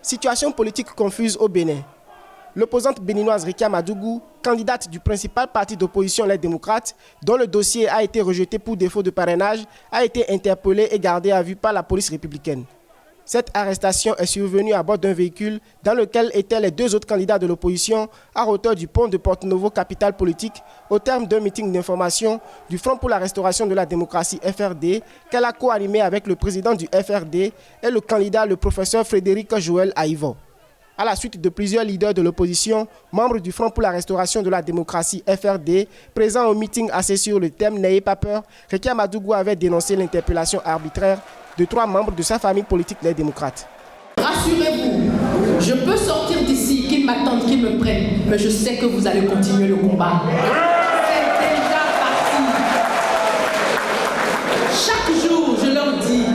Situation politique confuse au Bénin. L'opposante béninoise Rekia Madougou, candidate du principal parti d'opposition Les Démocrates, dont le dossier a été rejeté pour défaut de parrainage, a été interpellée et gardée à vue par la police républicaine. Cette arrestation est survenue à bord d'un véhicule dans lequel étaient les deux autres candidats de l'opposition à hauteur du pont de Porto-Novo, capitale politique, au terme d'un meeting d'information du Front pour la restauration de la démocratie FRD qu'elle a co-animé avec le président du FRD et le candidat, le professeur Frédéric Joël Aïvo. À la suite de plusieurs leaders de l'opposition, membres du Front pour la restauration de la démocratie FRD, présents au meeting axé sur le thème « N'ayez pas peur », Rekia Madougou avait dénoncé l'interpellation arbitraire de 3 membres de sa famille politique Les Démocrates. Rassurez-vous, je peux sortir d'ici, qu'ils m'attendent, qu'ils me prennent, mais je sais que vous allez continuer le combat. C'est déjà parti. Chaque jour, je leur dis,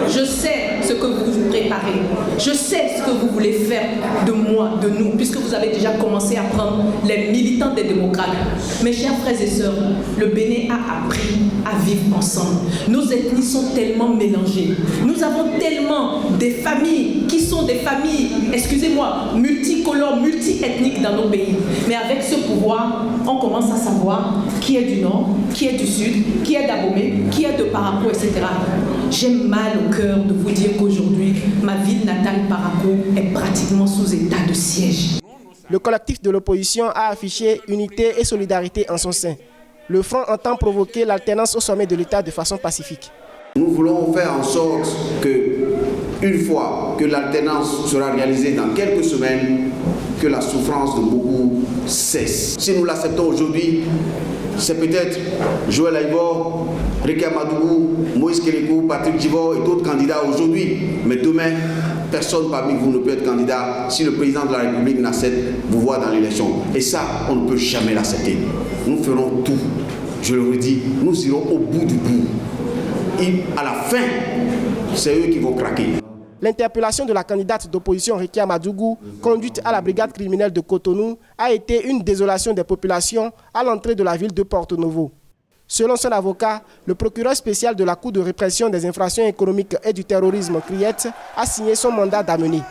je sais ce que vous préparez, je sais ce que vous voulez faire de moi, de nous, puisque vous avez déjà commencé à prendre les militants des démocrates. Mes chers frères et sœurs, le Bénin a appris à vivre ensemble. Nos ethnies sont tellement mélangées. Nous avons tellement des familles qui sont des familles, excusez-moi, multicolores, multi-ethniques dans nos pays. Mais avec ce pouvoir, on commence à savoir qui est du Nord, qui est du Sud, qui est d'Abomey, qui est de Parakou, etc. J'ai mal au cœur de vous dire qu'aujourd'hui, ma ville natale, Parakou, est pratiquement sous état de siège. Le collectif de l'opposition a affiché unité et solidarité en son sein. Le Front entend provoquer l'alternance au sommet de l'État de façon pacifique. Nous voulons faire en sorte que, une fois que l'alternance sera réalisée dans quelques semaines, que la souffrance de beaucoup cesse. Si nous l'acceptons aujourd'hui, c'est peut-être Joël Aïvo, Rekia Madougou, Moïse Kérékou, Patrick Djivor et d'autres candidats aujourd'hui. Mais demain, personne parmi vous ne peut être candidat si le président de la République n'accepte vous voir dans l'élection. Et ça, on ne peut jamais l'accepter. Nous ferons tout. Je le redis, nous irons au bout du bout. Et à la fin, c'est eux qui vont craquer. L'interpellation de la candidate d'opposition Rekia Madougou, conduite à la brigade criminelle de Cotonou, a été une désolation des populations à l'entrée de la ville de Porto-Novo. Selon son avocat, le procureur spécial de la Cour de répression des infractions économiques et du terrorisme, CRIET, a signé son mandat d'amener.